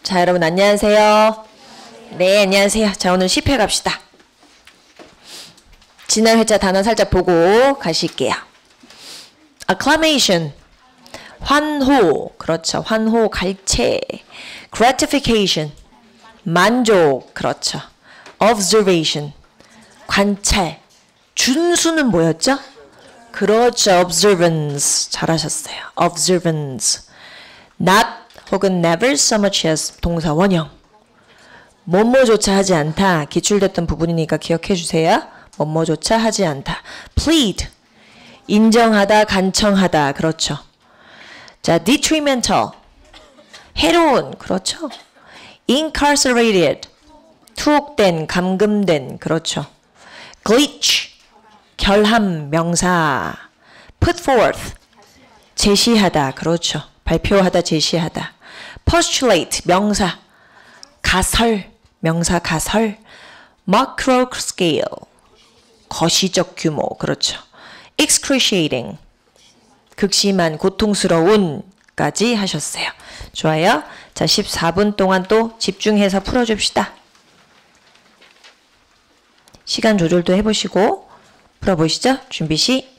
자, 여러분 안녕하세요. 네, 안녕하세요. 자, 오늘 10회 갑시다. 지난 회차 단어 살짝 보고 가실게요. acclamation, 환호, 그렇죠. 환호, 갈채. gratification, 만족, 그렇죠. observation, 관찰. 준수는 뭐였죠? 그렇죠. observance. 잘하셨어요. observance. not 혹은 never so much as 동사 원형. 뭐뭐조차 하지 않다. 기출됐던 부분이니까 기억해 주세요. 뭐뭐조차 하지 않다. plead. 인정하다, 간청하다. 그렇죠. 자, detrimental. 해로운. 그렇죠. incarcerated. 투옥된, 감금된. 그렇죠. glitch. 결함, 명사. put forth. 제시하다. 그렇죠. 발표하다, 제시하다. postulate. 명사. 가설. 명사 가설. macro scale. 거시적 규모. 그렇죠. excruciating. 극심한, 고통스러운 까지 하셨어요. 좋아요. 자, 14분 동안 또 집중해서 풀어줍시다. 시간 조절도 해보시고 풀어보시죠. 준비 시작.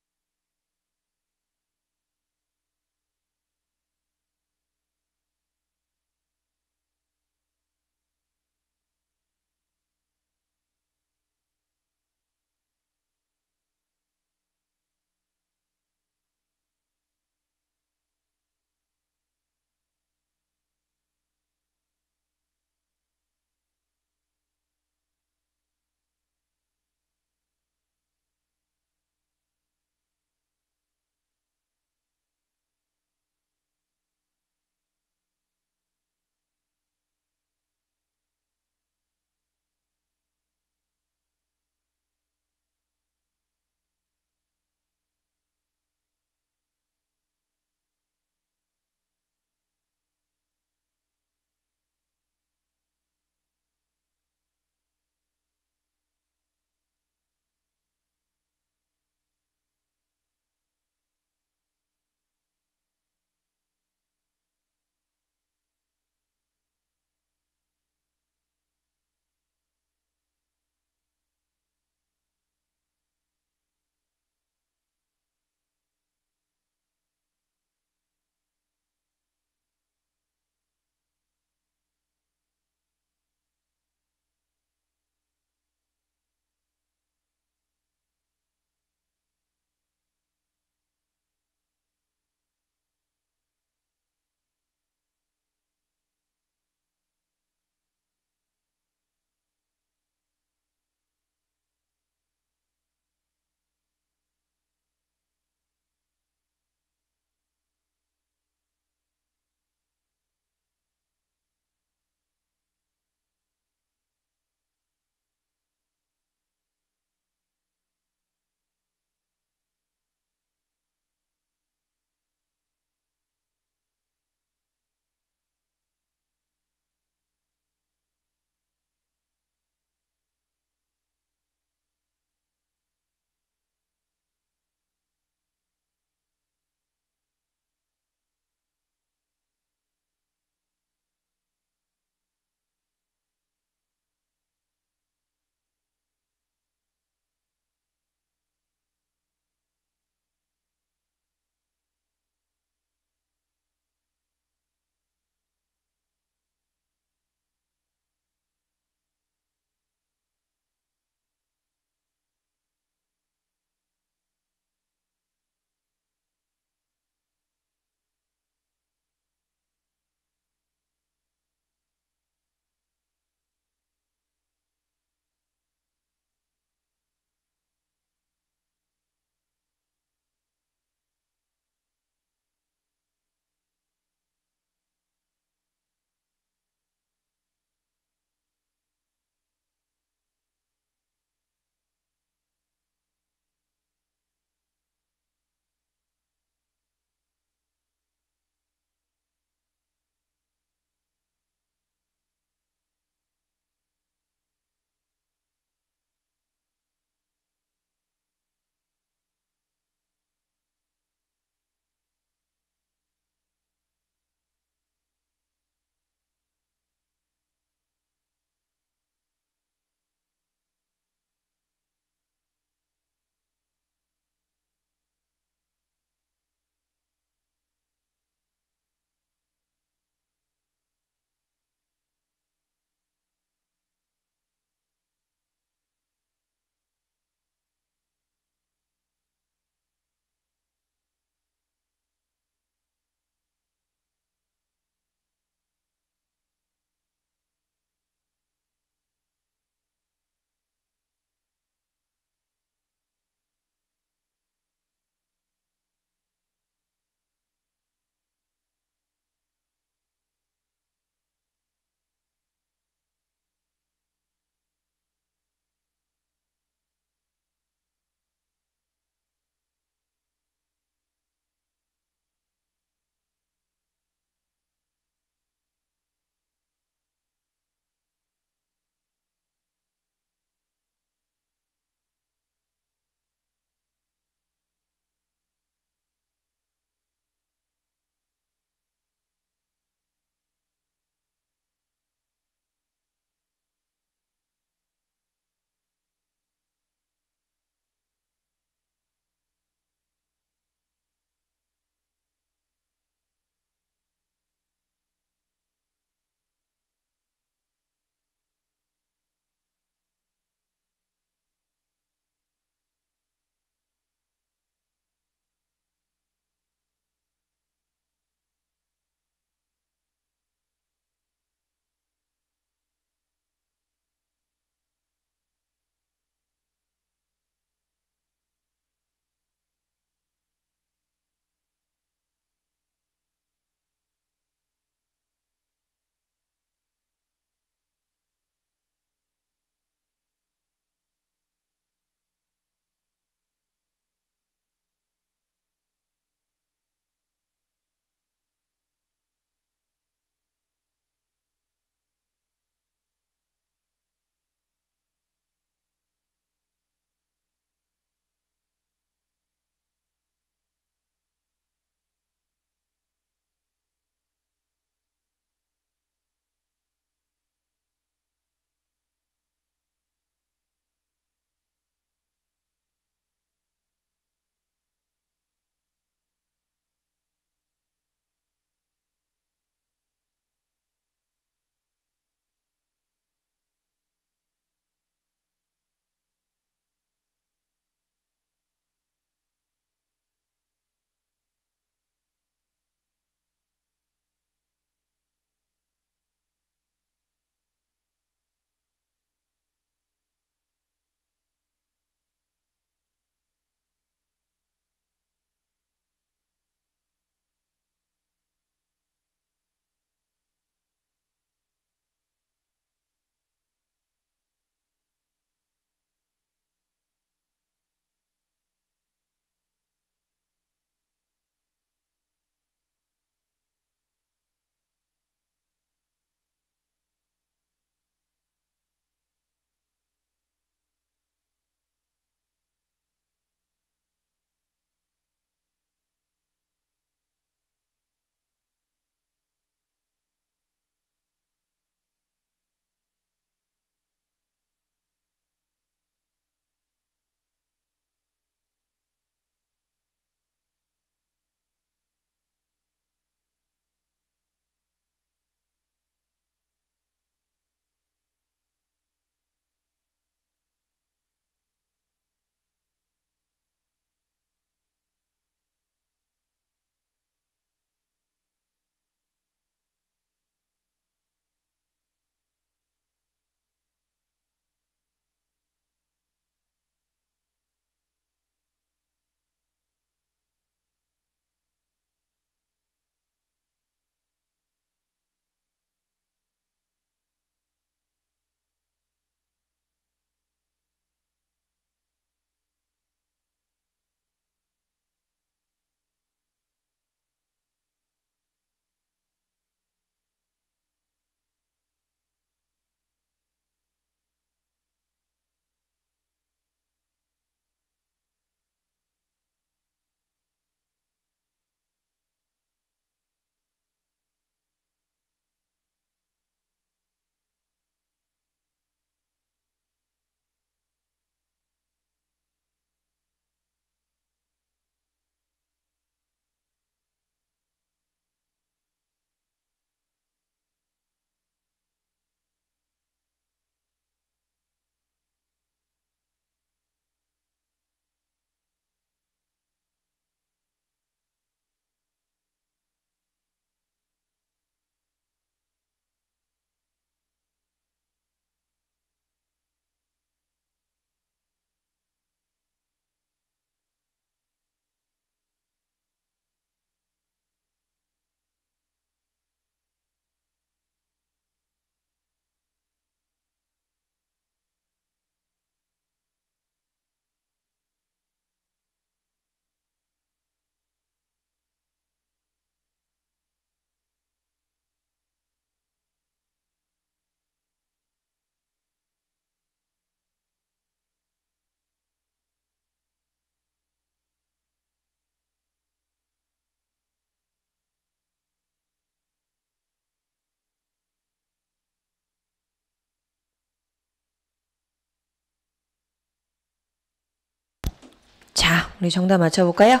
자, 우리 정답 맞춰볼까요?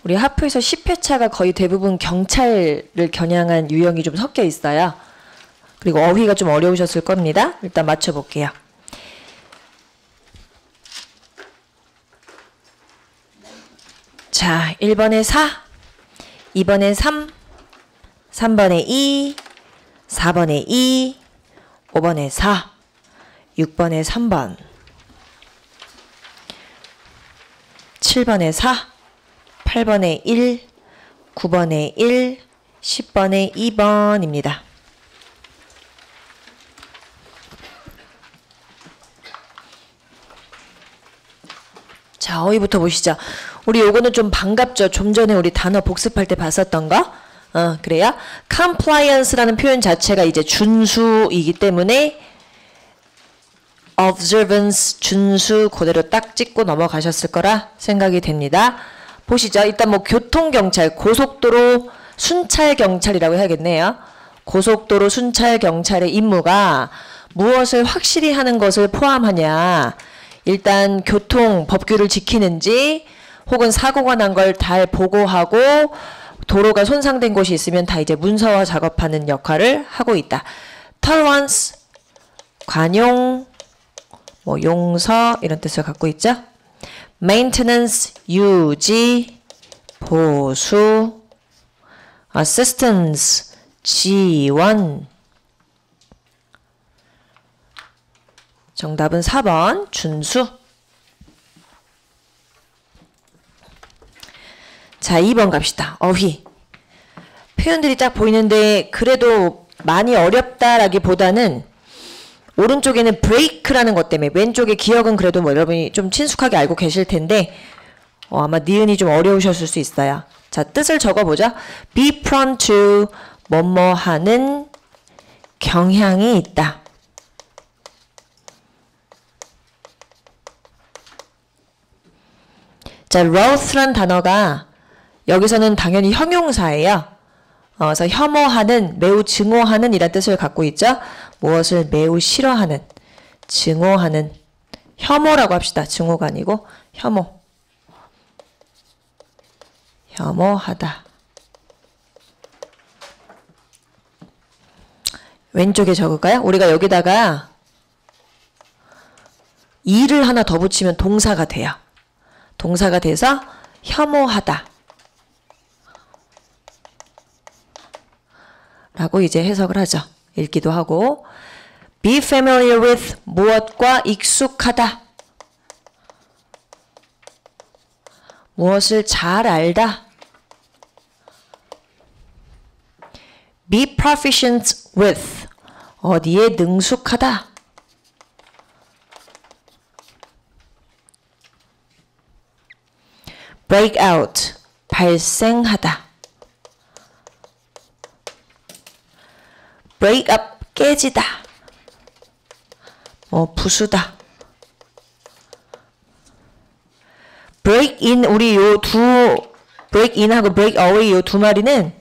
우리 하프에서 10회차가 거의 대부분 경찰을 겨냥한 유형이 좀 섞여 있어요. 그리고 어휘가 좀 어려우셨을 겁니다. 일단 맞춰볼게요. 자, 1번에 4, 2번에 3, 3번에 2, 4번에 2, 5번에 4, 6번에 3번, 7번에 4, 8번에 1, 9번에 1, 10번에 2번입니다. 자, 어휘부터 보시죠. 우리 요거는 좀 반갑죠? 좀 전에 우리 단어 복습할 때 봤었던 거? 그래요? compliance라는 표현 자체가 이제 준수이기 때문에 observance, 준수 그대로 딱 찍고 넘어가셨을 거라 생각이 됩니다. 보시죠. 일단 뭐 교통경찰, 고속도로 순찰경찰이라고 해야겠네요. 고속도로 순찰경찰의 임무가 무엇을 확실히 하는 것을 포함하냐. 일단 교통 법규를 지키는지 혹은 사고가 난 걸 잘 보고하고 도로가 손상된 곳이 있으면 다 이제 문서화 작업하는 역할을 하고 있다. tolerance, 관용, 뭐 용서 이런 뜻을 갖고 있죠. maintenance, 유지, 보수, assistance, 지원. 정답은 4번 준수. 자, 2번 갑시다. 어휘. 표현들이 딱 보이는데 그래도 많이 어렵다라기보다는 오른쪽에는 break라는 것 때문에 왼쪽의 기억은 그래도 뭐 여러분이 좀 친숙하게 알고 계실 텐데 아마 니은이 좀 어려우셨을 수 있어요. 자, 뜻을 적어보죠. be prone to 뭐뭐 하는 경향이 있다. 자, loath란 단어가 여기서는 당연히 형용사예요. 그래서 혐오하는, 매우 증오하는 이란 뜻을 갖고 있죠. 무엇을 매우 싫어하는, 증오하는, 혐오라고 합시다. 증오가 아니고 혐오. 혐오하다. 왼쪽에 적을까요? 우리가 여기다가 이를 하나 더 붙이면 동사가 돼요. 동사가 돼서 혐오하다 라고 이제 해석을 하죠. 읽기도 하고 be familiar with 무엇과 익숙하다. 무엇을 잘 알다. be proficient with 어디에 능숙하다. break out 발생하다. break up 깨지다. 부수다. break in 우리 요 두 break in하고 break away 요 두 마리는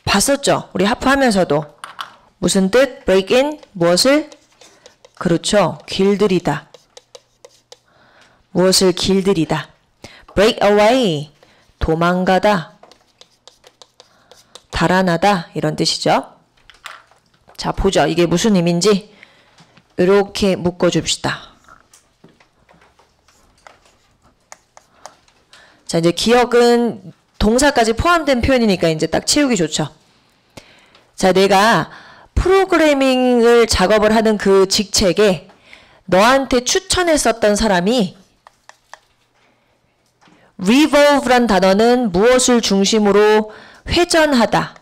봤었죠. 우리 하프하면서도 무슨 뜻? break in 무엇을? 그렇죠. 길들이다. 무엇을 길들이다. break away 도망가다. 달아나다 이런 뜻이죠. 자, 보죠. 이게 무슨 의미인지 이렇게 묶어줍시다. 자, 이제 기억은 동사까지 포함된 표현이니까 이제 딱 채우기 좋죠. 자, 내가 프로그래밍을 작업을 하는 그 직책에 너한테 추천했었던 사람이 revolve란 단어는 무엇을 중심으로 회전하다.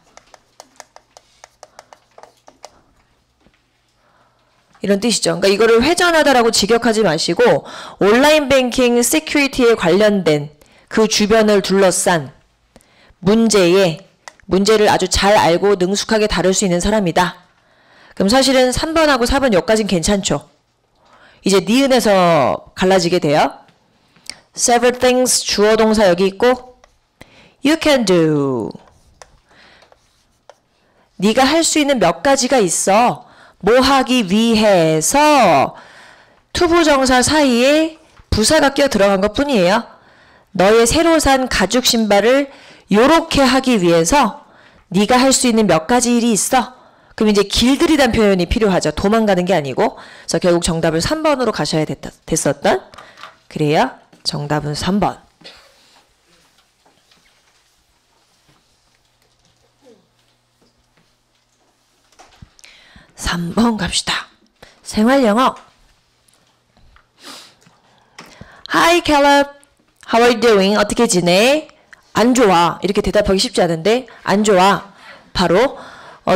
이런 뜻이죠. 그러니까 이거를 회전하다라고 직역하지 마시고 온라인 뱅킹 시큐리티에 관련된 그 주변을 둘러싼 문제를 아주 잘 알고 능숙하게 다룰 수 있는 사람이다. 그럼 사실은 3번하고 4번 여기까지는 괜찮죠. 이제 니은에서 갈라지게 돼요. several things 주어 동사 여기 있고 you can do 네가 할 수 있는 몇 가지가 있어. 뭐 하기 위해서 투부정사 사이에 부사가 끼어 들어간 것 뿐이에요. 너의 새로 산 가죽 신발을 요렇게 하기 위해서 네가 할 수 있는 몇 가지 일이 있어. 그럼 이제 길들이단 표현이 필요하죠. 도망가는 게 아니고. 그래서 결국 정답을 3번으로 가셔야 됐었던. 그래요. 정답은 3번. 3번 갑시다. 생활영어. Hi Caleb, how are you doing? 어떻게 지내? 안 좋아. 이렇게 대답하기 쉽지 않은데 안 좋아. 바로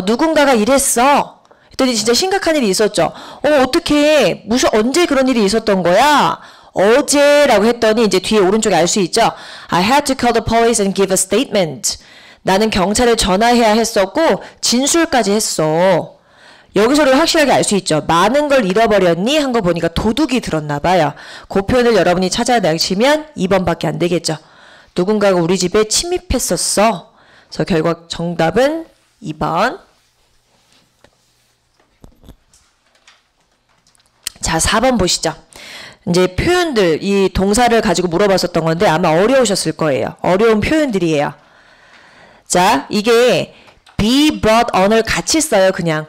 누군가가 이랬어. 했더니 진짜 심각한 일이 있었죠. 어떻게 무슨 언제 그런 일이 있었던 거야? 어제라고 했더니 이제 뒤에 오른쪽에 알 수 있죠. I had to call the police and give a statement. 나는 경찰에 전화해야 했었고 진술까지 했어. 여기서를 확실하게 알 수 있죠. 많은 걸 잃어버렸니? 한 거 보니까 도둑이 들었나 봐요. 그 표현을 여러분이 찾아내시면 2번밖에 안 되겠죠. 누군가가 우리 집에 침입했었어. 그래서 결국 정답은 2번. 자, 4번 보시죠. 이제 표현들, 이 동사를 가지고 물어봤었던 건데 아마 어려우셨을 거예요. 어려운 표현들이에요. 자, 이게 be brought on을 같이 써요. 그냥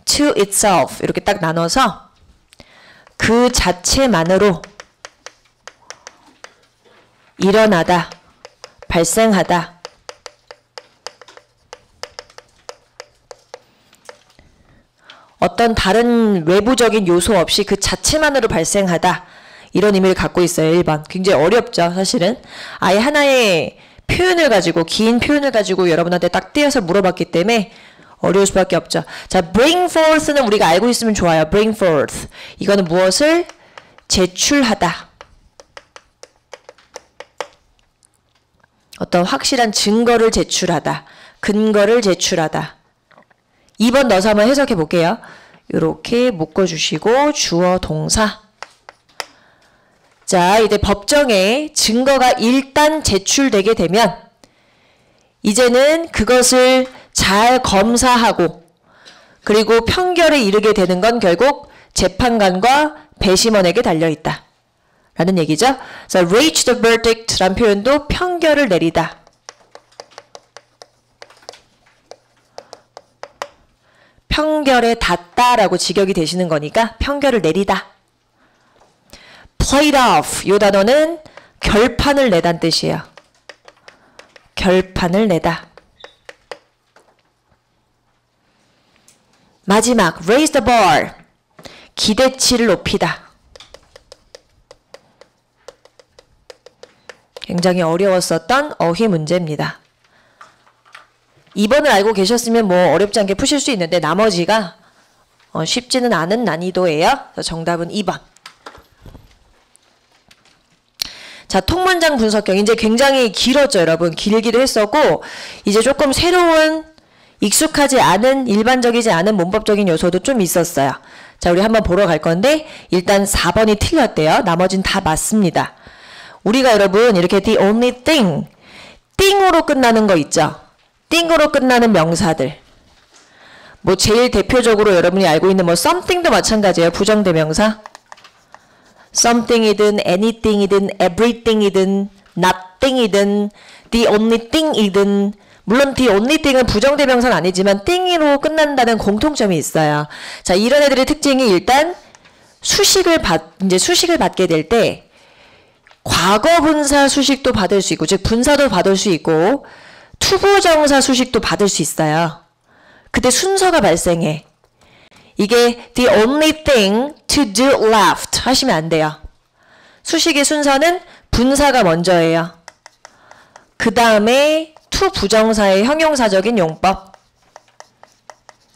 to itself 이렇게 딱 나눠서 그 자체만으로 일어나다, 발생하다, 어떤 다른 외부적인 요소 없이 그 자체만으로 발생하다 이런 의미를 갖고 있어요. 1번. 굉장히 어렵죠. 사실은 아예 하나의 표현을 가지고 긴 표현을 가지고 여러분한테 딱 띄어서 물어봤기 때문에 어려울 수밖에 없죠. 자, bring forth는 우리가 알고 있으면 좋아요. bring forth. 이거는 무엇을? 제출하다. 어떤 확실한 증거를 제출하다. 근거를 제출하다. 2번 넣어서 한번 해석해 볼게요. 이렇게 묶어주시고 주어 동사. 자, 이제 법정에 증거가 일단 제출되게 되면 이제는 그것을 잘 검사하고 그리고 판결에 이르게 되는 건 결국 재판관과 배심원에게 달려있다 라는 얘기죠. 그래서 reach the verdict 라는 표현도 판결을 내리다. 판결에 닿다라고 직역이 되시는 거니까 판결을 내리다. played off 이 단어는 결판을 내다는 뜻이에요. 결판을 내다. 마지막 raise the bar 기대치를 높이다. 굉장히 어려웠었던 어휘 문제입니다. 2번을 알고 계셨으면 뭐 어렵지 않게 푸실 수 있는데 나머지가 쉽지는 않은 난이도예요. 그래서 정답은 2번. 자, 통문장 분석형 이제 굉장히 길었죠, 여러분. 길기도 했었고 이제 조금 새로운 익숙하지 않은 일반적이지 않은 문법적인 요소도 좀 있었어요. 자, 우리 한번 보러 갈 건데 일단 4번이 틀렸대요. 나머지는 다 맞습니다. 우리가 여러분 이렇게 the only thing 띵으로 끝나는 거 있죠. 띵으로 끝나는 명사들. 뭐 제일 대표적으로 여러분이 알고 있는 뭐 something도 마찬가지예요. 부정대명사. something이든 anything이든 everything이든 nothing이든 the only thing이든 물론 the only thing은 부정대명사는 아니지만 띵으로 끝난다는 공통점이 있어요. 자, 이런 애들의 특징이 일단 수식을 받게 될 때 과거 분사 수식도 받을 수 있고 즉 분사도 받을 수 있고 투부정사 수식도 받을 수 있어요. 그때 순서가 발생해. 이게 the only thing to do left 하시면 안 돼요. 수식의 순서는 분사가 먼저예요. 그 다음에 투부정사의 형용사적인 용법.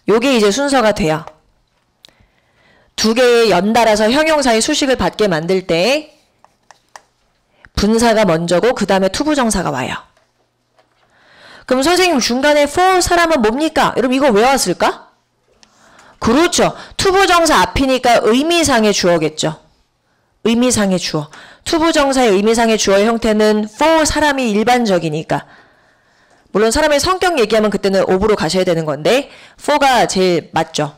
요게 이제 순서가 돼요. 두 개의 연달아서 형용사의 수식을 받게 만들 때 분사가 먼저고 그 다음에 투부정사가 와요. 그럼 선생님 중간에 for 사람은 뭡니까? 여러분 이거 왜 왔을까? 그렇죠. 투부정사 앞이니까 의미상의 주어겠죠. 의미상의 주어. 투부정사의 의미상의 주어의 형태는 for 사람이 일반적이니까. 물론 사람의 성격 얘기하면 그때는 of로 가셔야 되는 건데 for가 제일 맞죠.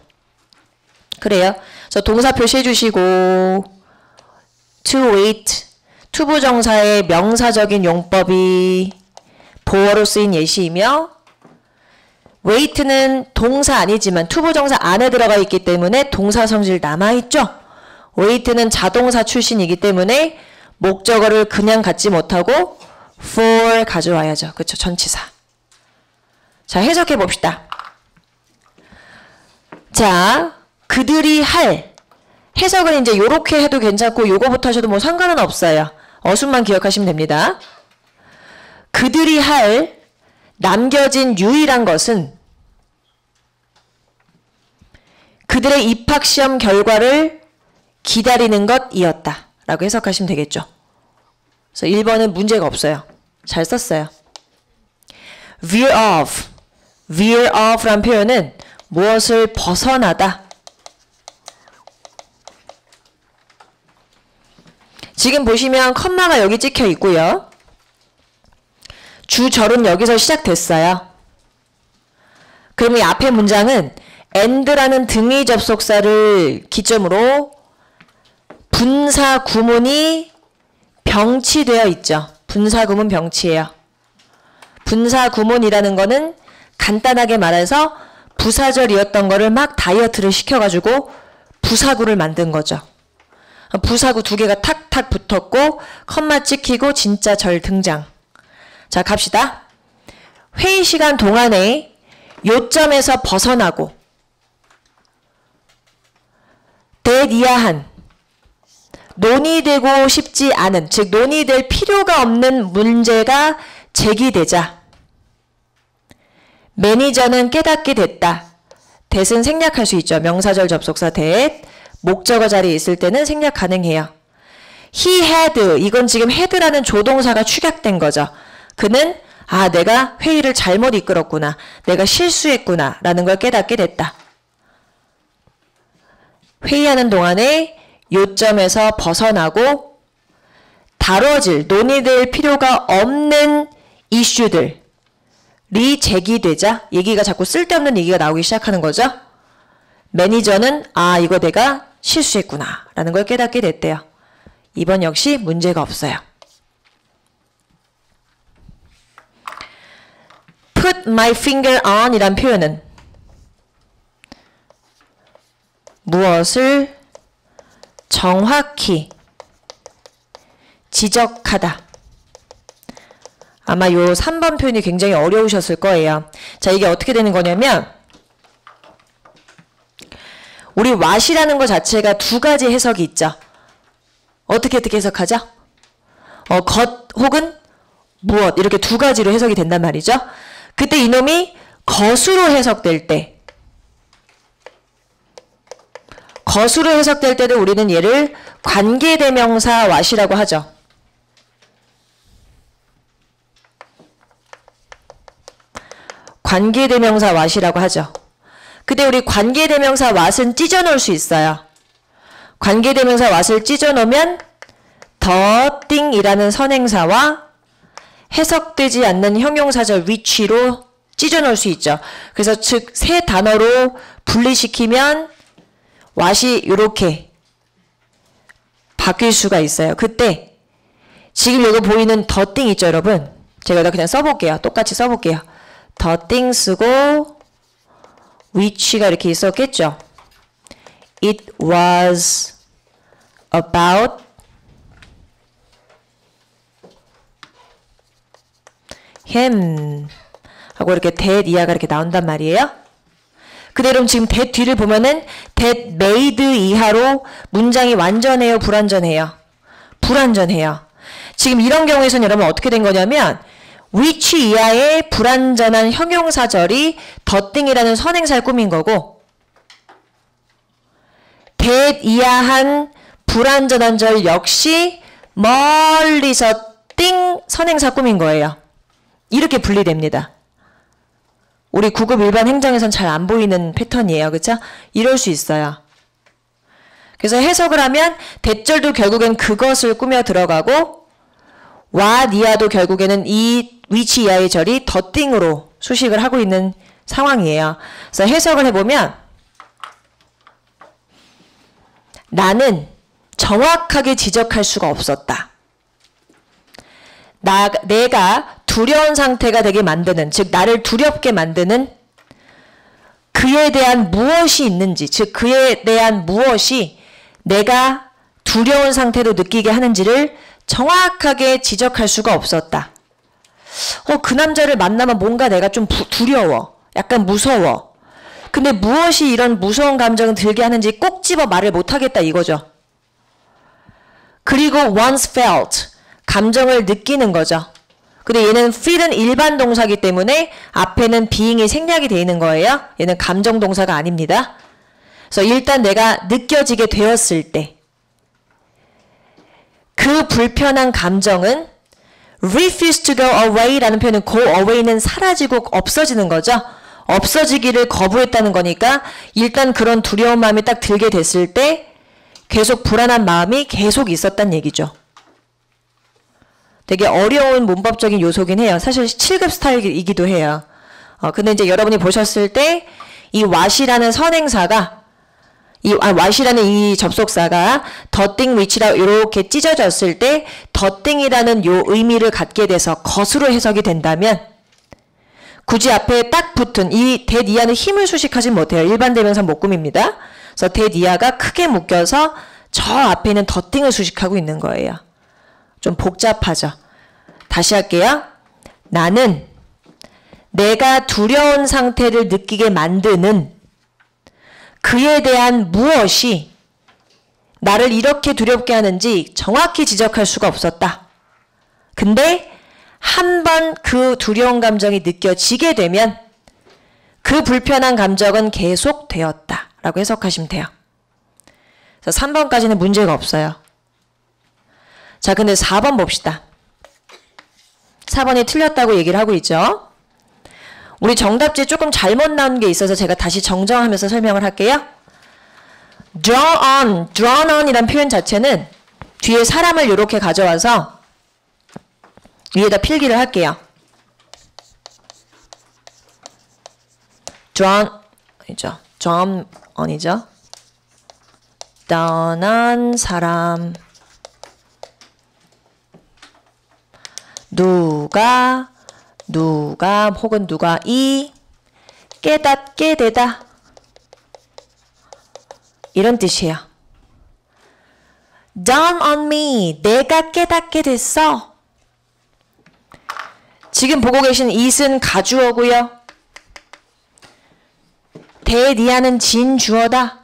그래요. 저 동사 표시해 주시고 to wait 투부정사의 명사적인 용법이 보어로 쓰인 예시이며 wait는 동사 아니지만 투부정사 안에 들어가 있기 때문에 동사 성질 남아있죠. wait는 자동사 출신이기 때문에 목적어를 그냥 갖지 못하고 for 가져와야죠. 그쵸? 전치사. 자, 해석해 봅시다. 자, 그들이 할 해석은 이제 요렇게 해도 괜찮고 요거부터 하셔도 뭐 상관은 없어요. 어순만 기억하시면 됩니다. 그들이 할 남겨진 유일한 것은 그들의 입학시험 결과를 기다리는 것이었다 라고 해석하시면 되겠죠. 그래서 1번은 문제가 없어요. 잘 썼어요. veer off 라는 표현은 무엇을 벗어나다. 지금 보시면 컴마가 여기 찍혀 있고요. 주절은 여기서 시작됐어요. 그럼 이 앞에 문장은 and라는 등위 접속사를 기점으로 분사 구문이 병치되어 있죠. 분사 구문 병치예요. 분사 구문이라는 거는 간단하게 말해서 부사절이었던 거를 막 다이어트를 시켜가지고 부사구를 만든 거죠. 부사구 두 개가 탁탁 붙었고 컴마 찍히고 진짜 절 등장. 자, 갑시다. 회의 시간 동안에 요점에서 벗어나고 대이하한 논의되고 싶지 않은, 즉 논의될 필요가 없는 문제가 제기되자 매니저는 깨닫게 됐다. that은 생략할 수 있죠. 명사절 접속사 that. 목적어 자리에 있을 때는 생략 가능해요. He had, 이건 지금 had라는 조동사가 축약된 거죠. 그는 내가 회의를 잘못 이끌었구나. 내가 실수했구나. 라는 걸 깨닫게 됐다. 회의하는 동안에 요점에서 벗어나고 다뤄질, 논의될 필요가 없는 이슈들이 제기되자 얘기가 자꾸 쓸데없는 얘기가 나오기 시작하는 거죠. 매니저는 이거 내가 실수했구나 라는 걸 깨닫게 됐대요. 이번 역시 문제가 없어요. put my finger on 이란 표현은 무엇을 정확히 지적하다. 아마 요 3번 표현이 굉장히 어려우셨을 거예요. 자, 이게 어떻게 되는 거냐면 우리 what이라는 것 자체가 두 가지 해석이 있죠. 어떻게 해석하죠? 것 혹은 무엇 이렇게 두 가지로 해석이 된단 말이죠. 그때 이놈이 것으로 해석될 때 때도 우리는 얘를 관계대명사 what이라고 하죠. 관계대명사 what이라고 하죠. 근데 우리 관계대명사 what은 찢어놓을 수 있어요. 관계대명사 what을 찢어놓으면 the thing이라는 선행사와 해석되지 않는 형용사절 which로 찢어놓을 수 있죠. 그래서 즉 세 단어로 분리시키면 what이 이렇게 바뀔 수가 있어요. 그때 지금 이거 보이는 the thing 있죠, 여러분? 제가 여기다 그냥 써볼게요. 똑같이 써볼게요. the thing 쓰고 which가 이렇게 있었겠죠. It was about him 하고 이렇게 that 이하가 이렇게 나온단 말이에요. 그대로 지금 that 뒤를 보면은 that made 이하로 문장이 완전해요, 불완전해요? 불완전해요. 지금 이런 경우에서는 여러분 어떻게 된 거냐면 which 이하의 불완전한 형용사절이 the thing이라는 선행사를 꾸민 거고 that 이하한 불완전한 절 역시 멀리서 thing 선행사 꾸민 거예요. 이렇게 분리됩니다. 우리 9급 일반 행정에선 잘 안 보이는 패턴이에요. 그쵸? 이럴 수 있어요. 그래서 해석을 하면 대절도 결국엔 그것을 꾸며 들어가고 what 이하도 결국에는 이 which 이하의 절이 the thing으로 수식을 하고 있는 상황이에요. 그래서 해석을 해보면 나는 정확하게 지적할 수가 없었다. 내가 두려운 상태가 되게 만드는, 즉 나를 두렵게 만드는 그에 대한 무엇이 있는지, 즉 그에 대한 무엇이 내가 두려운 상태로 느끼게 하는지를 정확하게 지적할 수가 없었다. 그 남자를 만나면 뭔가 내가 좀 두려워. 약간 무서워. 근데 무엇이 이런 무서운 감정을 들게 하는지 꼭 집어 말을 못하겠다 이거죠. 그리고 once felt, 감정을 느끼는 거죠. 근데 얘는 feel은 일반 동사이기 때문에 앞에는 being이 생략이 되어 있는 거예요. 얘는 감정 동사가 아닙니다. 그래서 일단 내가 느껴지게 되었을 때 그 불편한 감정은 refuse to go away 라는 표현은 go away는 사라지고 없어지는 거죠. 없어지기를 거부했다는 거니까 일단 그런 두려운 마음이 딱 들게 됐을 때 계속 불안한 마음이 계속 있었단 얘기죠. 되게 어려운 문법적인 요소긴 해요. 사실 7급 스타일이기도 해요. 근데 이제 여러분이 보셨을 때 이 what이라는 선행사가 what이라는 이 접속사가 the thing which라 이렇게 찢어졌을 때 the thing이라는 요 의미를 갖게 돼서 것으로 해석이 된다면 굳이 앞에 딱 붙은 이 대니아는 힘을 수식하진 못해요. 일반 대명사 못 꾸밉니다. 그래서 대니아가 크게 묶여서 저 앞에 있는 the thing을 수식하고 있는 거예요. 좀 복잡하죠. 다시 할게요. 나는 내가 두려운 상태를 느끼게 만드는 그에 대한 무엇이 나를 이렇게 두렵게 하는지 정확히 지적할 수가 없었다. 근데 한 번 그 두려운 감정이 느껴지게 되면 그 불편한 감정은 계속되었다 라고 해석하시면 돼요. 그래서 3번까지는 문제가 없어요. 자, 근데 4번 봅시다. 4번이 틀렸다고 얘기를 하고 있죠. 우리 정답지에 조금 잘못 나온 게 있어서 제가 다시 정정하면서 설명을 할게요. drawn on 이란 표현 자체는 뒤에 사람을 이렇게 가져와서 위에다 필기를 할게요. drawn on이죠. 떠난 사람. 누가 혹은 누가 깨닫게 되다 이런 뜻이에요. dawn on me, 내가 깨닫게 됐어. 지금 보고 계신 it은 가주어고요. 대니아는 진주어다.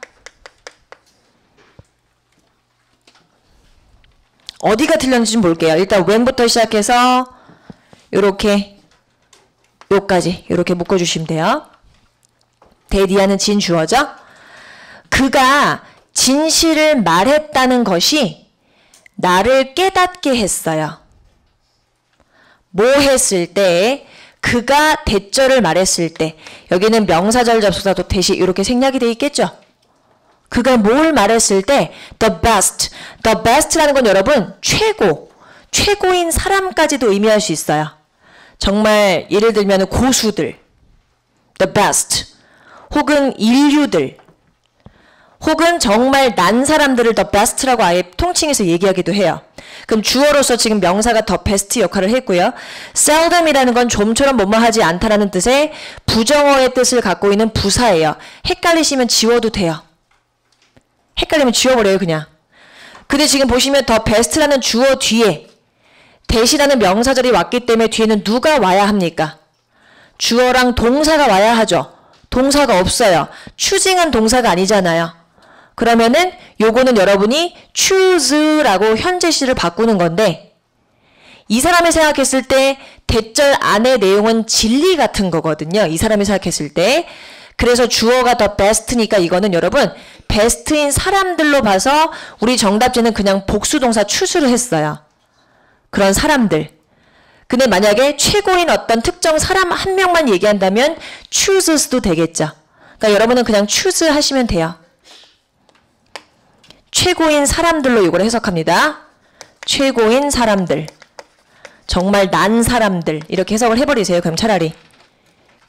어디가 틀렸는지 좀 볼게요. 일단 when부터 시작해서 요렇게 요까지 이렇게 묶어주시면 돼요. 대니아는 진주어죠. 그가 진실을 말했다는 것이 나를 깨닫게 했어요. 뭐 했을 때? 그가 대절을 말했을 때. 여기는 명사절 접속사도 대시 이렇게 생략이 돼 있겠죠. 그가 뭘 말했을 때 the best라는 건 여러분 최고인 사람까지도 의미할 수 있어요. 정말 예를 들면 고수들 the best 혹은 인류들 혹은 정말 난 사람들을 the best라고 아예 통칭해서 얘기하기도 해요. 그럼 주어로서 지금 명사가 the best 역할을 했고요. seldom이라는 건 좀처럼 뭐뭐하지 않다라는 뜻의 부정어의 뜻을 갖고 있는 부사예요. 헷갈리시면 지워도 돼요. 헷갈리면 지워버려요 그냥. 근데 지금 보시면 the best라는 주어 뒤에 대시라는 명사절이 왔기 때문에 뒤에는 누가 와야 합니까? 주어랑 동사가 와야 하죠. 동사가 없어요. choosing한 동사가 아니잖아요. 그러면은 요거는 여러분이 choose라고 현재 시를 바꾸는 건데 이 사람이 생각했을 때 대절 안의 내용은 진리 같은 거거든요. 이 사람이 생각했을 때. 그래서 주어가 더 best니까 이거는 여러분 best인 사람들로 봐서 우리 정답지는 그냥 복수동사 choose를 했어요. 그런 사람들. 근데 만약에 최고인 어떤 특정 사람 한 명만 얘기한다면 chooses도 되겠죠. 그러니까 여러분은 그냥 choose 하시면 돼요. 최고인 사람들로 이걸 해석합니다. 최고인 사람들. 정말 난 사람들. 이렇게 해석을 해버리세요. 그럼 차라리.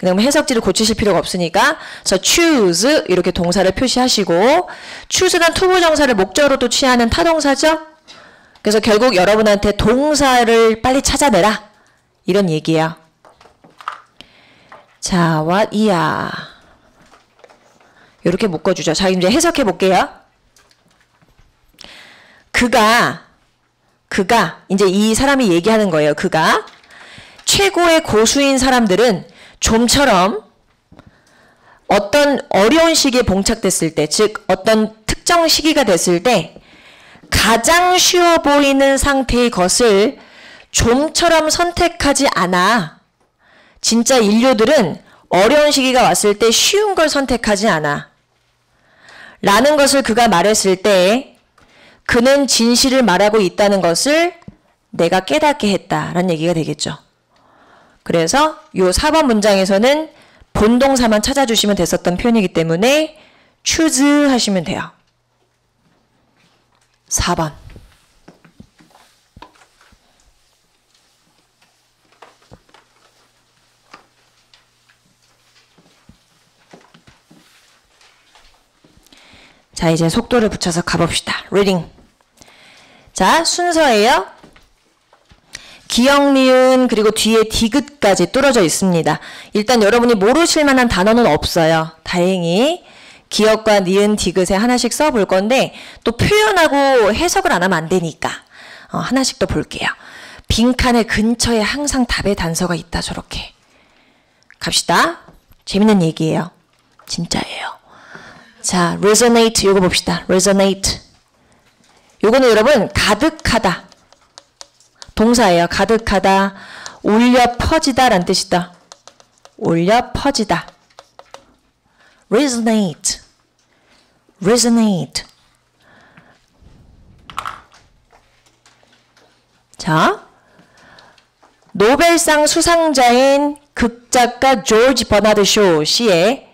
그다음에 해석지를 고치실 필요가 없으니까 그래서 choose 이렇게 동사를 표시하시고 choose는 투부정사를 목적으로 또 취하는 타동사죠. 그래서 결국 여러분한테 동사를 빨리 찾아내라 이런 얘기예요. 자, what 이야 이렇게 묶어주죠. 자, 이제 해석해 볼게요. 그가 이제 이 사람이 얘기하는 거예요. 그가 최고의 고수인 사람들은 좀처럼 어떤 어려운 시기에 봉착됐을 때, 즉 어떤 특정 시기가 됐을 때 가장 쉬워 보이는 상태의 것을 좀처럼 선택하지 않아. 진짜 인류들은 어려운 시기가 왔을 때 쉬운 걸 선택하지 않아. 라는 것을 그가 말했을 때 그는 진실을 말하고 있다는 것을 내가 깨닫게 했다라는 얘기가 되겠죠. 그래서 요 4번 문장에서는 본동사만 찾아주시면 됐었던 표현이기 때문에 choose 하시면 돼요. 4번. 자, 이제 속도를 붙여서 가봅시다. 리딩. 자, 순서예요. 기역, 니은, 그리고 뒤에 디귿까지 뚫어져 있습니다. 일단 여러분이 모르실 만한 단어는 없어요. 다행히. 기역과 니은, 디귿에 하나씩 써볼 건데 또 표현하고 해석을 안 하면 안 되니까 하나씩 더 볼게요. 빈칸의 근처에 항상 답의 단서가 있다. 저렇게. 갑시다. 재밌는 얘기예요. 진짜예요. 자, resonate 요거 봅시다. resonate. 요거는 여러분 가득하다. 동사예요. 가득하다. 울려 퍼지다 라는 뜻이다. 울려 퍼지다. resonate. resonate. 자, 노벨상 수상자인 극작가 조지 버나드 쇼 씨의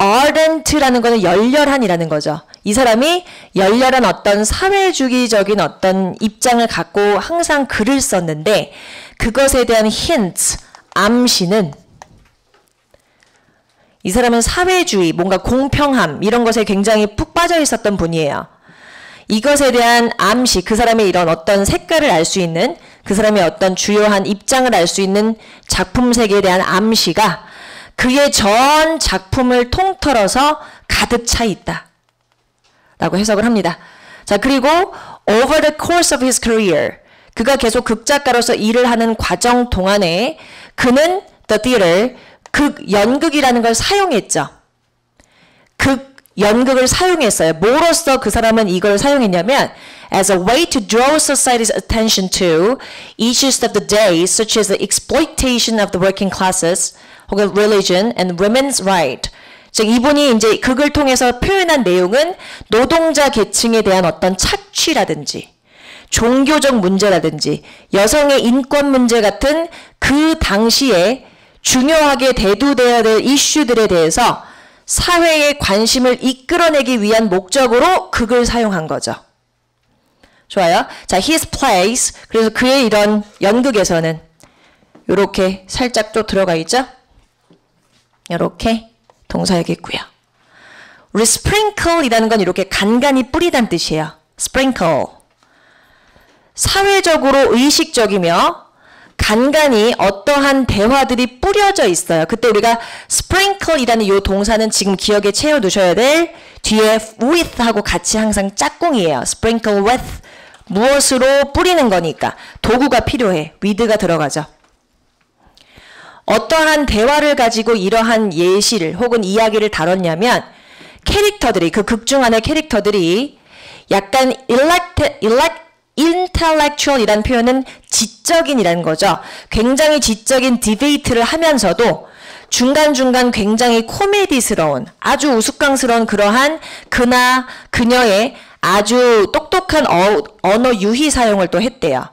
ardent라는 거는 열렬한이라는 거죠. 이 사람이 열렬한 어떤 사회주의적인 어떤 입장을 갖고 항상 글을 썼는데 그것에 대한 힌트, 암시는 이 사람은 사회주의, 뭔가 공평함 이런 것에 굉장히 푹 빠져 있었던 분이에요. 이것에 대한 암시, 그 사람의 이런 어떤 색깔을 알 수 있는 그 사람의 어떤 주요한 입장을 알 수 있는 작품 세계에 대한 암시가 그의 전 작품을 통틀어서 가득 차 있다. 라고 해석을 합니다. 자, 그리고 over the course of his career 그가 계속 극작가로서 일을 하는 과정 동안에 그는 the theater, 극연극이라는 걸 사용했죠. 극연극을 사용했어요. 뭐로써 그 사람은 이걸 사용했냐면 as a way to draw society's attention to issues of the day such as the exploitation of the working classes 혹은 religion and women's right. 즉 이분이 이제 극을 통해서 표현한 내용은 노동자 계층에 대한 어떤 착취라든지 종교적 문제라든지 여성의 인권 문제 같은 그 당시에 중요하게 대두되어야 될 이슈들에 대해서 사회의 관심을 이끌어내기 위한 목적으로 극을 사용한 거죠. 좋아요. 자, his plays. 그래서 그의 이런 연극에서는 이렇게 살짝 또 들어가 있죠. 이렇게 동사역이 있고요. 우리 sprinkle이라는 건 이렇게 간간히 뿌리다는 뜻이에요. sprinkle. 사회적으로 의식적이며 간간히 어떠한 대화들이 뿌려져 있어요. 그때 우리가 sprinkle이라는 이 동사는 지금 기억에 채워 두셔야 될 뒤에 with 하고 같이 항상 짝꿍이에요. sprinkle with 무엇으로 뿌리는 거니까 도구가 필요해. with가 들어가죠. 어떠한 대화를 가지고 이러한 예시를 혹은 이야기를 다뤘냐면 캐릭터들이 그 극 중 안의 캐릭터들이 약간 intellectual이라는 표현은 지적인이라는 거죠. 굉장히 지적인 디베이트를 하면서도 중간중간 굉장히 코미디스러운 아주 우스꽝스러운 그러한 그나 그녀의 아주 똑똑한 언어 유희 사용을 또 했대요.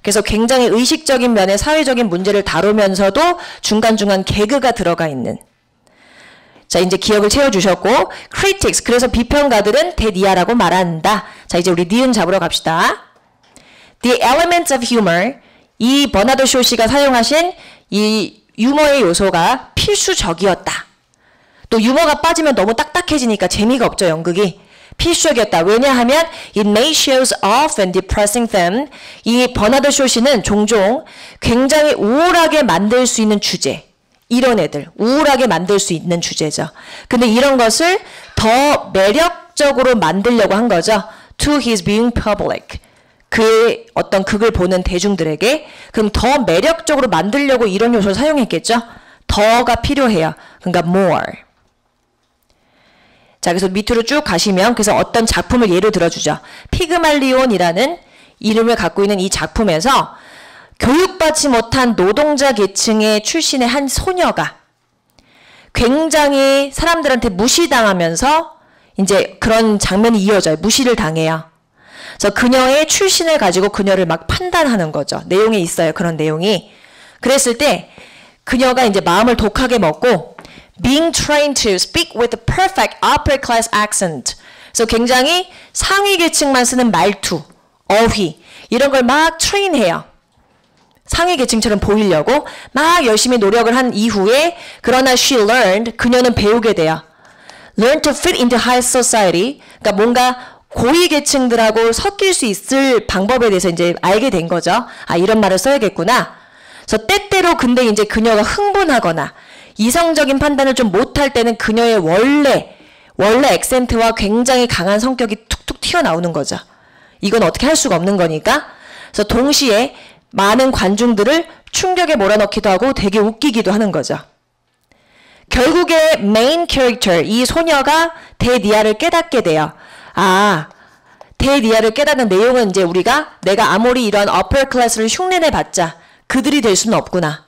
그래서 굉장히 의식적인 면의 사회적인 문제를 다루면서도 중간중간 개그가 들어가 있는. 자, 이제 기억을 채워주셨고 critics, 그래서 비평가들은 대니아라고 말한다. 자, 이제 우리 니은 잡으러 갑시다. The elements of humor, 이 버나드 쇼 씨가 사용하신 이 유머의 요소가 필수적이었다. 또 유머가 빠지면 너무 딱딱해지니까 재미가 없죠, 연극이. 필수적이었다. 왜냐하면 it may shows off and depressing them. 이 버나드 쇼시는 종종 굉장히 우울하게 만들 수 있는 주제. 이런 애들 우울하게 만들 수 있는 주제죠. 근데 이런 것을 더 매력적으로 만들려고 한 거죠. To his viewing public. 그의 어떤 극을 보는 대중들에게. 그럼 더 매력적으로 만들려고 이런 요소를 사용했겠죠. 더가 필요해요. 그러니까 more. 자, 그래서 밑으로 쭉 가시면 그래서 어떤 작품을 예로 들어주죠. 피그말리온이라는 이름을 갖고 있는 이 작품에서 교육받지 못한 노동자 계층의 출신의 한 소녀가 굉장히 사람들한테 무시당하면서 이제 그런 장면이 이어져요. 무시를 당해요. 그래서 그녀의 출신을 가지고 그녀를 막 판단하는 거죠. 내용에 있어요. 그런 내용이. 그랬을 때 그녀가 이제 마음을 독하게 먹고 being trained to speak with a perfect upper class accent. 그래서 굉장히 상위 계층만 쓰는 말투, 어휘 이런 걸 막 트레인해요. 상위 계층처럼 보이려고 막 열심히 노력을 한 이후에 그러나 she learned, 그녀는 배우게 돼요. learn to fit into high society. 그러니까 뭔가 고위 계층들하고 섞일 수 있을 방법에 대해서 이제 알게 된 거죠. 아, 이런 말을 써야겠구나. 그래서 때때로 근데 이제 그녀가 흥분하거나 이성적인 판단을 좀 못할 때는 그녀의 원래 액센트와 굉장히 강한 성격이 툭툭 튀어나오는 거죠. 이건 어떻게 할 수가 없는 거니까. 그래서 동시에 많은 관중들을 충격에 몰아넣기도 하고 되게 웃기기도 하는 거죠. 결국에 메인 캐릭터, 이 소녀가 데니아를 깨닫게 돼요. 아, 데니아를 깨닫는 내용은 이제 우리가 내가 아무리 이런 upper 클래스를 흉내내봤자 그들이 될 수는 없구나.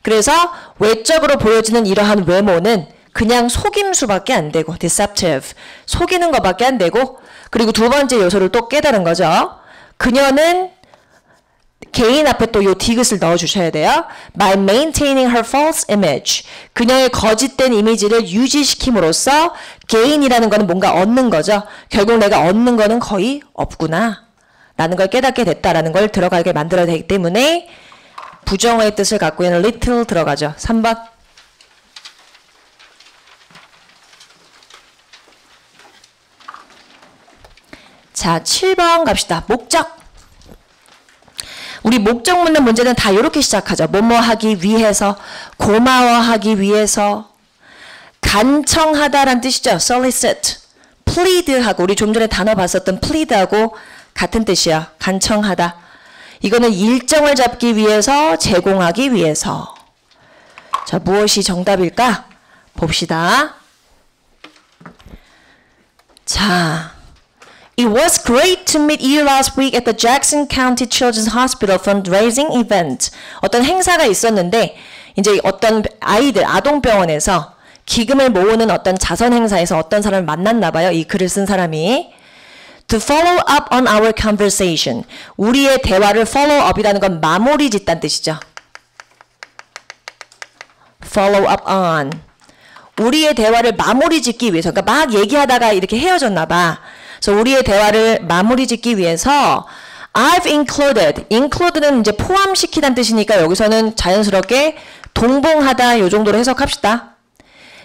그래서 외적으로 보여지는 이러한 외모는 그냥 속임수밖에 안 되고 deceptive, 속이는 것밖에 안 되고 그리고 두 번째 요소를 또 깨달은 거죠. 그녀는 개인 앞에 또 요 디귿을 넣어주셔야 돼요. By maintaining her false image. 그녀의 거짓된 이미지를 유지시킴으로써 gain이라는 거는 뭔가 얻는 거죠. 결국 내가 얻는 거는 거의 없구나 라는 걸 깨닫게 됐다라는 걸 들어가게 만들어야 되기 때문에 부정어의 뜻을 갖고 있는 little 들어가죠. 3번. 자, 7번 갑시다. 목적. 우리 목적 묻는 문제는 다 이렇게 시작하죠. 뭐뭐 하기 위해서, 고마워하기 위해서, 간청하다란 뜻이죠. solicit, plead하고 우리 좀 전에 단어 봤었던 plead하고 같은 뜻이야. 간청하다. 이거는 일정을 잡기 위해서, 제공하기 위해서. 자, 무엇이 정답일까? 봅시다. 자, It was great to meet you last week at the Jackson County Children's Hospital fundraising event. 어떤 행사가 있었는데 이제 어떤 아이들, 아동병원에서 기금을 모으는 어떤 자선 행사에서 어떤 사람을 만났나 봐요. 이 글을 쓴 사람이. To follow up on our conversation. 우리의 대화를 follow up이라는 건 마무리 짓다는 뜻이죠. Follow up on. 우리의 대화를 마무리 짓기 위해서. 그러니까 막 얘기하다가 이렇게 헤어졌나 봐. 그래서 우리의 대화를 마무리 짓기 위해서 I've included는 이제 포함시키다는 뜻이니까 여기서는 자연스럽게 동봉하다 요 정도로 해석합시다.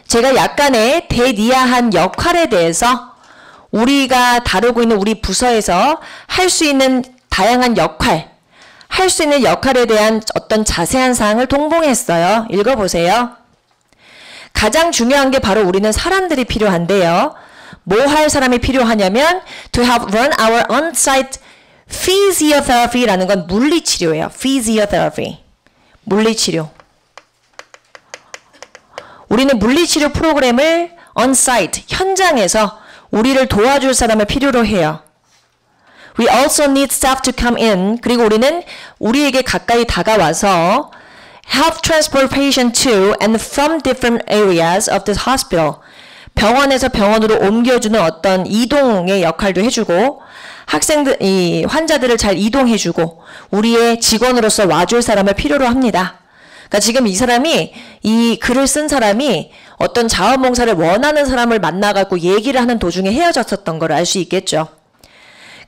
제가 약간의 대니아한 역할에 대해서 우리가 다루고 있는 우리 부서에서 할 수 있는 다양한 역할, 할 수 있는 역할에 대한 어떤 자세한 사항을 동봉했어요. 읽어보세요. 가장 중요한 게 바로 우리는 사람들이 필요한데요. 뭐 할 사람이 필요하냐면 to help run our on-site physiotherapy라는 건 물리치료예요. physiotherapy. 물리치료. 우리는 물리치료 프로그램을 on-site, 현장에서 우리를 도와줄 사람을 필요로 해요. We also need staff to come in. 그리고 우리는 우리에게 가까이 다가와서 help transport patient to and from different areas of this hospital. 병원에서 병원으로 옮겨주는 어떤 이동의 역할도 해주고 학생들, 이 환자들을 잘 이동해주고 우리의 직원으로서 와줄 사람을 필요로 합니다. 그러니까 지금 이 사람이 이 글을 쓴 사람이 어떤 자원봉사를 원하는 사람을 만나갖고 얘기를 하는 도중에 헤어졌었던 걸 알 수 있겠죠.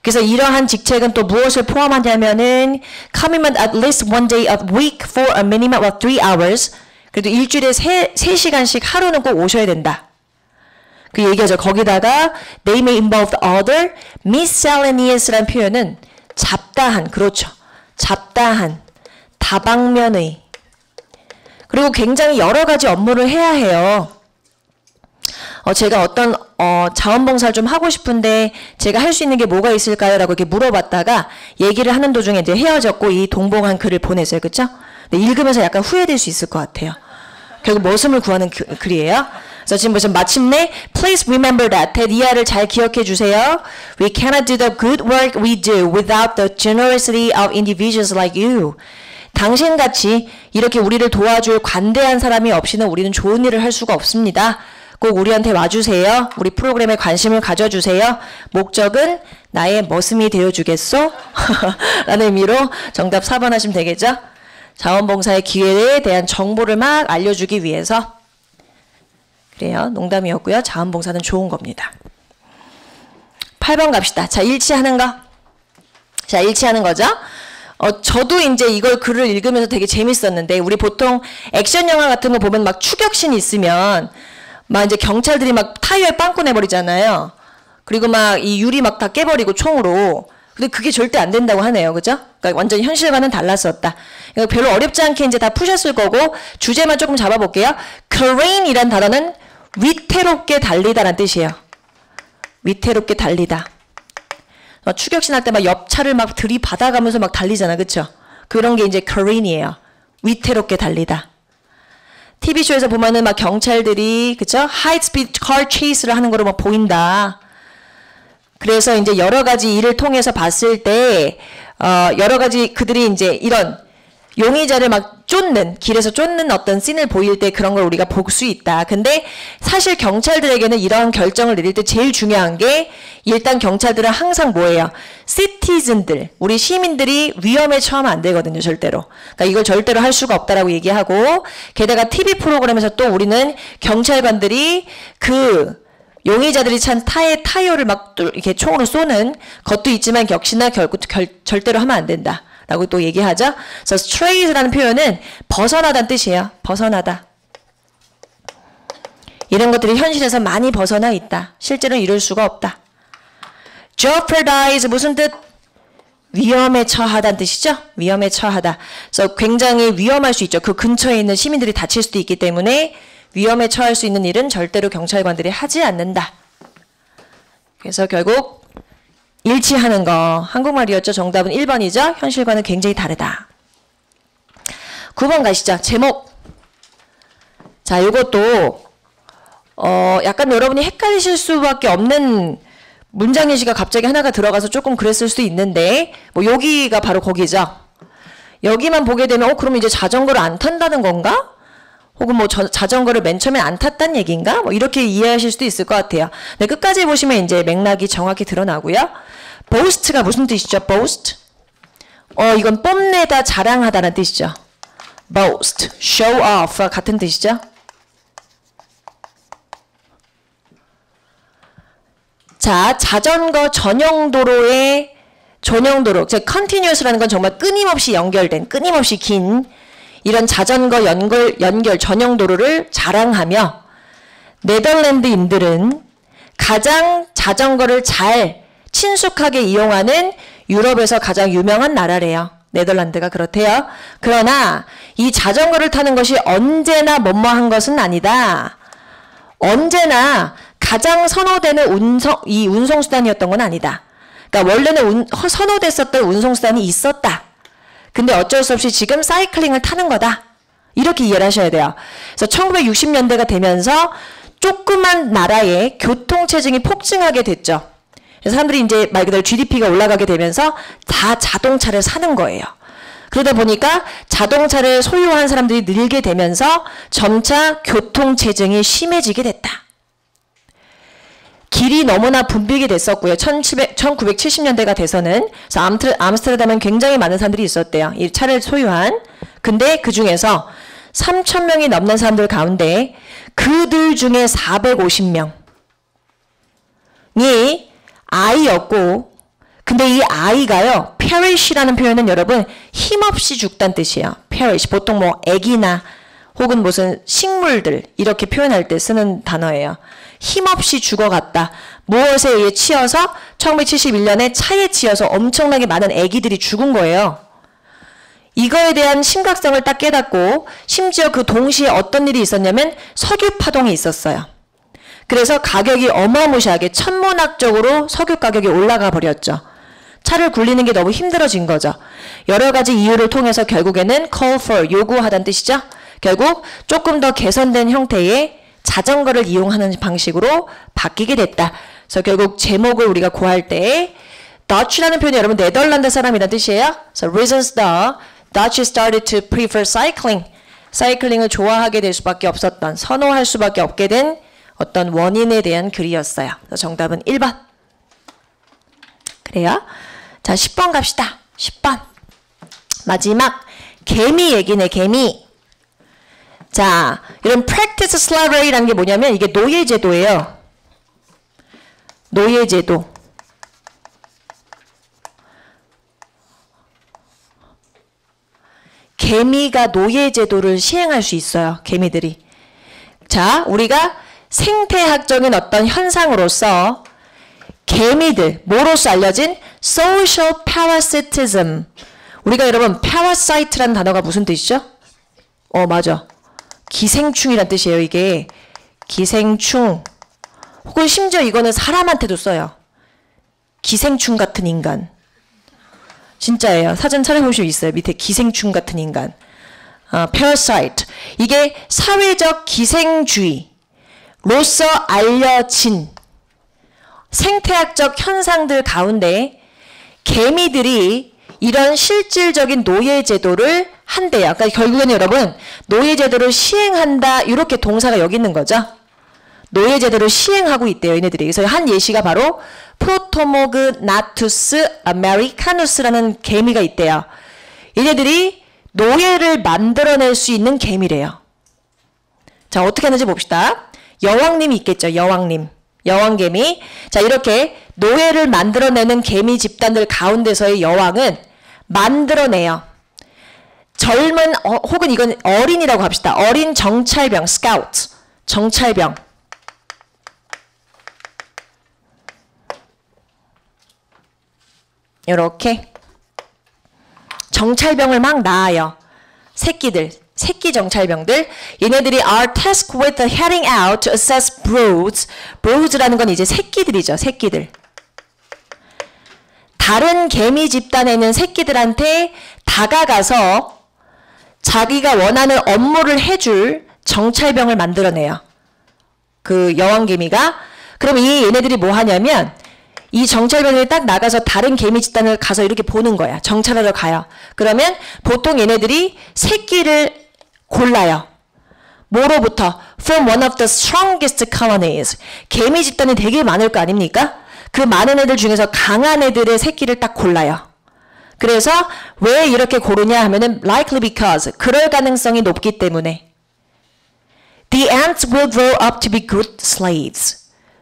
그래서 이러한 직책은 또 무엇을 포함하냐면은 commitment at least one day a week for a minimum of 3 hours. 그래도 일주일에 3시간씩 하루는 꼭 오셔야 된다. 그 얘기하죠. 거기다가 they may involve other miscellaneous라는 표현은 잡다한, 그렇죠. 잡다한, 다방면의. 그리고 굉장히 여러 가지 업무를 해야 해요. 제가 어떤 자원봉사를 좀 하고 싶은데 제가 할 수 있는 게 뭐가 있을까요? 라고 이렇게 물어봤다가 얘기를 하는 도중에 이제 헤어졌고 이 동봉한 글을 보냈어요. 그쵸? 근데 읽으면서 약간 후회될 수 있을 것 같아요. 결국 머슴을 구하는 글이에요. 그래서 지금 보시면 마침내 Please remember that. 대디아를 잘 기억해 주세요. We cannot do the good work we do without the generosity of individuals like you. 당신같이 이렇게 우리를 도와줄 관대한 사람이 없이는 우리는 좋은 일을 할 수가 없습니다. 꼭 우리한테 와주세요. 우리 프로그램에 관심을 가져주세요. 목적은 나의 머슴이 되어주겠소? 라는 의미로 정답 4번 하시면 되겠죠? 자원봉사의 기회에 대한 정보를 막 알려주기 위해서. 그래요. 농담이었고요. 자원봉사는 좋은 겁니다. 8번 갑시다. 자, 일치하는 거. 자, 일치하는 거죠? 저도 이제 이걸 글을 읽으면서 되게 재밌었는데, 우리 보통 액션 영화 같은 거 보면 막 추격신이 있으면 막 이제 경찰들이 막 타이어에 빵꾸 내버리잖아요. 그리고 막 이 유리 막 다 깨버리고 총으로. 근데 그게 절대 안 된다고 하네요. 그죠? 그러니까 완전히 현실과는 달랐었다. 별로 어렵지 않게 이제 다 푸셨을 거고, 주제만 조금 잡아볼게요. crane이란 단어는 위태롭게 달리다라는 뜻이에요. 위태롭게 달리다. 추격신 할 때 막 옆차를 막 들이받아가면서 막 달리잖아. 그쵸? 그런 게 이제 crane이에요. 위태롭게 달리다. TV쇼에서 보면은 막 경찰들이, 그쵸? high speed car chase를 하는 거로 막 보인다. 그래서 이제 여러 가지 일을 통해서 봤을 때, 여러 가지 그들이 이제 이런 용의자를 막 쫓는, 길에서 쫓는 어떤 씬을 보일 때 그런 걸 우리가 볼 수 있다. 근데 사실 경찰들에게는 이런 결정을 내릴 때 제일 중요한 게, 일단 경찰들은 항상 뭐예요? 시티즌들, 우리 시민들이 위험에 처하면 안 되거든요, 절대로. 그러니까 이걸 절대로 할 수가 없다라고 얘기하고, 게다가 TV 프로그램에서 또 우리는 경찰관들이 그 용의자들이 찬 타이어를 막 이렇게 총으로 쏘는 것도 있지만 역시나 절대로 하면 안 된다. 라고 또 얘기하죠. 그래서 stray라는 표현은 벗어나다는 뜻이에요. 벗어나다. 이런 것들이 현실에서 많이 벗어나 있다. 실제로는 이룰 수가 없다. jeopardize 무슨 뜻? 위험에 처하다는 뜻이죠. 위험에 처하다. 그래서 굉장히 위험할 수 있죠. 그 근처에 있는 시민들이 다칠 수도 있기 때문에 위험에 처할 수 있는 일은 절대로 경찰관들이 하지 않는다. 그래서 결국 일치하는 거. 한국말이었죠. 정답은 1번이죠. 현실과는 굉장히 다르다. 9번 가시죠. 제목. 자, 이것도 약간 여러분이 헷갈리실 수밖에 없는 문장 예시가 갑자기 하나가 들어가서 조금 그랬을 수도 있는데, 뭐 여기가 바로 거기죠. 여기만 보게 되면 그럼 이제 자전거를 안 탄다는 건가? 혹은 뭐 자전거를 맨 처음에 안 탔다는 얘기인가? 뭐 이렇게 이해하실 수도 있을 것 같아요. 네, 끝까지 보시면 이제 맥락이 정확히 드러나고요. boast가 무슨 뜻이죠? boast? 이건 뽐내다, 자랑하다는 뜻이죠. boast, show off와 같은 뜻이죠. 자, 자전거 전용도로의 전용도로, 즉 continuous라는 건 정말 끊임없이 연결된, 끊임없이 긴 이런 자전거 연결 전용도로를 자랑하며, 네덜란드인들은 가장 자전거를 잘 친숙하게 이용하는 유럽에서 가장 유명한 나라래요. 네덜란드가 그렇대요. 그러나 이 자전거를 타는 것이 언제나 뭐뭐한 것은 아니다. 언제나 가장 선호되는 이 운송수단이었던 건 아니다. 그러니까 원래는 선호됐었던 운송수단이 있었다. 근데 어쩔 수 없이 지금 사이클링을 타는 거다. 이렇게 이해를 하셔야 돼요. 그래서 1960년대가 되면서 조그만 나라의 교통체증이 폭증하게 됐죠. 그래서 사람들이 이제 말 그대로 GDP가 올라가게 되면서 다 자동차를 사는 거예요. 그러다 보니까 자동차를 소유한 사람들이 늘게 되면서 점차 교통체증이 심해지게 됐다. 길이 너무나 붐비게 됐었고요. 1970년대가 돼서는. 그래서 암스테르담은 굉장히 많은 사람들이 있었대요. 이 차를 소유한. 근데 그 중에서 3,000명이 넘는 사람들 가운데 그들 중에 450명이 아이였고, 근데 이 아이가요, perish라는 표현은 여러분 힘없이 죽다는 뜻이에요. perish. 보통 뭐 애기나 혹은 무슨 식물들 이렇게 표현할 때 쓰는 단어예요. 힘없이 죽어갔다. 무엇에 의해 치여서 1971년에 차에 치여서 엄청나게 많은 애기들이 죽은 거예요. 이거에 대한 심각성을 딱 깨닫고 심지어 그 동시에 어떤 일이 있었냐면 석유 파동이 있었어요. 그래서 가격이 어마무시하게 천문학적으로 석유 가격이 올라가 버렸죠. 차를 굴리는 게 너무 힘들어진 거죠. 여러 가지 이유를 통해서 결국에는 call for, 요구하다는 뜻이죠. 결국 조금 더 개선된 형태의 자전거를 이용하는 방식으로 바뀌게 됐다. 그래서 결국 제목을 우리가 구할 때 Dutch라는 표현이 여러분 네덜란드 사람이라는 뜻이에요. So reasons the Dutch started to prefer cycling. 사이클링을 좋아하게 될 수밖에 없었던, 선호할 수밖에 없게 된 어떤 원인에 대한 글이었어요. 그래서 정답은 1번. 그래요? 자, 10번 갑시다. 10번. 마지막 개미 얘기네, 개미. 자, 이런 practice slavery라는 게 뭐냐면 이게 노예제도예요. 노예제도. 개미가 노예제도를 시행할 수 있어요. 개미들이. 자, 우리가 생태학적인 어떤 현상으로서 개미들, 뭐로서 알려진 social parasitism. 우리가 여러분 parasite라는 단어가 무슨 뜻이죠? 맞아. 기생충이란 뜻이에요. 이게 기생충. 혹은 심지어 이거는 사람한테도 써요. 기생충 같은 인간. 진짜예요. 사전 찾아보시면 있어요. 밑에 기생충 같은 인간. parasite. 이게 사회적 기생주의로서 알려진 생태학적 현상들 가운데 개미들이 이런 실질적인 노예제도를 한대요. 그러니까 결국에는 여러분 노예제도를 시행한다 이렇게 동사가 여기 있는 거죠. 노예제도를 시행하고 있대요. 얘네들이. 그래서 한 예시가 바로 프로토모그나투스 아메리카누스라는 개미가 있대요. 얘네들이 노예를 만들어낼 수 있는 개미래요. 자, 어떻게 하는지 봅시다. 여왕님이 있겠죠. 여왕님. 여왕개미. 자, 이렇게 노예를 만들어내는 개미 집단들 가운데서의 여왕은 만들어내요. 젊은 혹은 이건 어린이라고 합시다. 어린 정찰병, 스카우트. 정찰병. 이렇게 정찰병을 막 낳아요. 새끼들, 새끼 정찰병들. 얘네들이 are tasked with heading out to assess broods. broods라는 건 이제 새끼들이죠. 새끼들. 다른 개미 집단에 있는 새끼들한테 다가가서 자기가 원하는 업무를 해줄 정찰병을 만들어내요. 그 여왕개미가. 그럼 이 얘네들이 뭐 하냐면 이 정찰병이 딱 나가서 다른 개미 집단을 가서 이렇게 보는 거야. 정찰하러 가요. 그러면 보통 얘네들이 새끼를 골라요. 뭐로부터? From one of the strongest colonies. 개미 집단이 되게 많을 거 아닙니까? 그 많은 애들 중에서 강한 애들의 새끼를 딱 골라요. 그래서 왜 이렇게 고르냐 하면은 likely because. 그럴 가능성이 높기 때문에. The ants will grow up to be good slaves.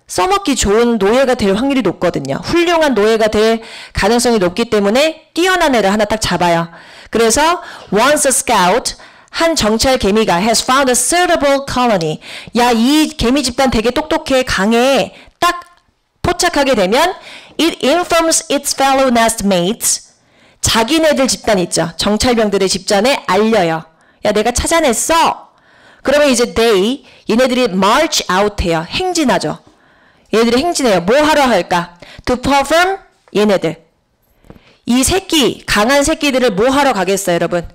써먹기 좋은 노예가 될 확률이 높거든요. 훌륭한 노예가 될 가능성이 높기 때문에 뛰어난 애를 하나 딱 잡아요. 그래서 once a scout, 한 정찰 개미가 has found a suitable colony. 야, 이 개미 집단 되게 똑똑해, 강해. 딱 포착하게 되면 it informs its fellow nestmates. 자기네들 집단 있죠. 정찰병들의 집단에 알려요. 야, 내가 찾아냈어. 그러면 이제 they, 얘네들이 march out 해요. 행진하죠. 얘네들이 행진해요. 뭐 하러 할까? To perform, 얘네들. 이 새끼, 강한 새끼들을 뭐 하러 가겠어요, 여러분?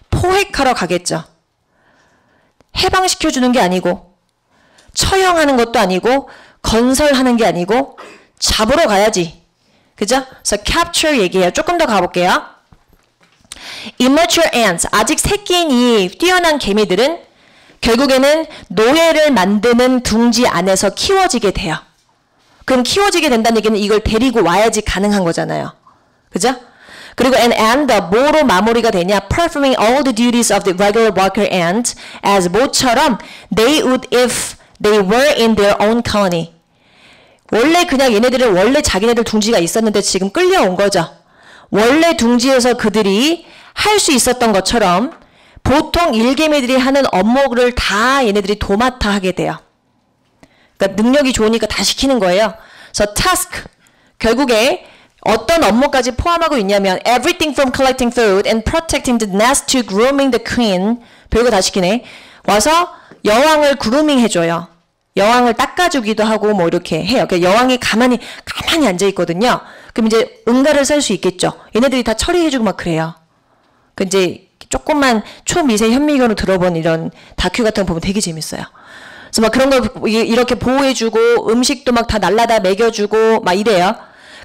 포획하러 가겠죠. 해방시켜주는 게 아니고, 처형하는 것도 아니고, 건설하는 게 아니고, 잡으러 가야지. 그죠? 그래서 capture 얘기해요. 조금 더 가볼게요. Immature ants, 아직 새끼인 이 뛰어난 개미들은 결국에는 노예를 만드는 둥지 안에서 키워지게 돼요. 그럼 키워지게 된다는 얘기는 이걸 데리고 와야지 가능한 거잖아요. 그죠? 그리고 and 뭐로 마무리가 되냐? Performing all the duties of the regular worker ant as 모처럼 they would if they were in their own colony. 원래 그냥 얘네들은 원래 자기네들 둥지가 있었는데 지금 끌려온 거죠. 원래 둥지에서 그들이 할 수 있었던 것처럼 보통 일개미들이 하는 업무를 다 얘네들이 도맡아 하게 돼요. 그러니까 능력이 좋으니까 다 시키는 거예요. 그래서 task, 결국에 어떤 업무까지 포함하고 있냐면 everything from collecting food and protecting the nest to grooming the queen. 별거 다 시키네. 와서 여왕을 그루밍 해줘요. 여왕을 닦아주기도 하고 뭐 이렇게 해요. 그러니까 여왕이 가만히 앉아 있거든요. 그럼 이제 응가를 살 수 있겠죠. 얘네들이 다 처리해주고 막 그래요. 그 이제 조금만 초미세 현미경으로 들어본 이런 다큐 같은 거 보면 되게 재밌어요. 그래서 막 그런 거 이렇게 보호해주고 음식도 막 다 날라다 먹여주고 막 이래요.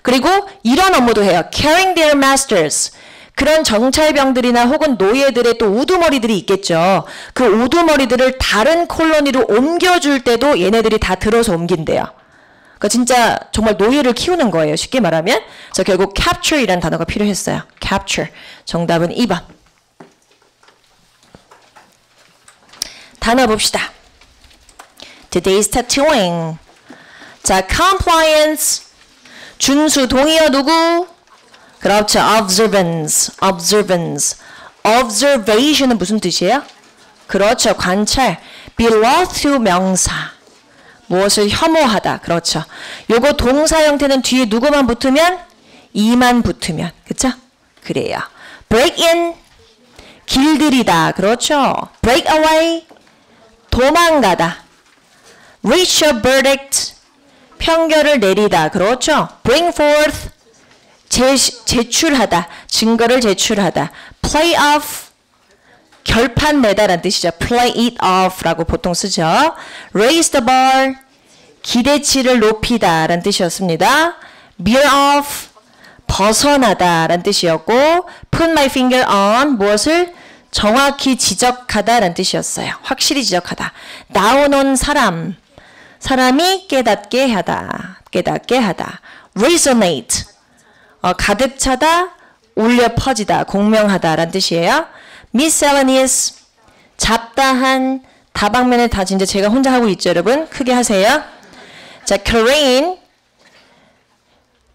그리고 이런 업무도 해요. Carrying their masters. 그런 정찰병들이나 혹은 노예들의 또 우두머리들이 있겠죠. 그 우두머리들을 다른 콜로니로 옮겨줄 때도 얘네들이 다 들어서 옮긴대요. 그러니까 진짜 정말 노예를 키우는 거예요. 쉽게 말하면. 그래서 결국 capture이라는 단어가 필요했어요. capture. 정답은 2번. 단어 봅시다. Today's tattooing. 자, compliance. 준수, 동의어 누구? 그렇죠. observance. observance. observation은 무슨 뜻이에요? 그렇죠. 관찰. belong to 명사. 무엇을 혐오하다. 그렇죠. 요거 동사 형태는 뒤에 누구만 붙으면? 이만 붙으면. 그쵸? 그래요. break in. 길들이다. 그렇죠. break away. 도망가다. reach a verdict. 편결을 내리다. 그렇죠. bring forth. 제출하다. 증거를 제출하다. play off. 결판 내다라는 뜻이죠. play it off 라고 보통 쓰죠. raise the bar. 기대치를 높이다 라는 뜻이었습니다. veer off. 벗어나다 라는 뜻이었고 put my finger on. 무엇을 정확히 지적하다 라는 뜻이었어요. 확실히 지적하다. 나오는 사람. 사람이 깨닫게 하다. 깨닫게 하다. resonate. 가득 차다. 울려 퍼지다. 공명하다 라는 뜻이에요. miscellaneous. 잡다한. 다방면에 다 진짜 제가 혼자 하고 있죠, 여러분. 크게 하세요. 자, careen.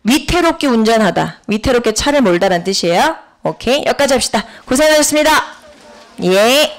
위태롭게 운전하다. 위태롭게 차를 몰다라는 뜻이에요. 오케이. 여기까지 합시다. 고생하셨습니다. 예.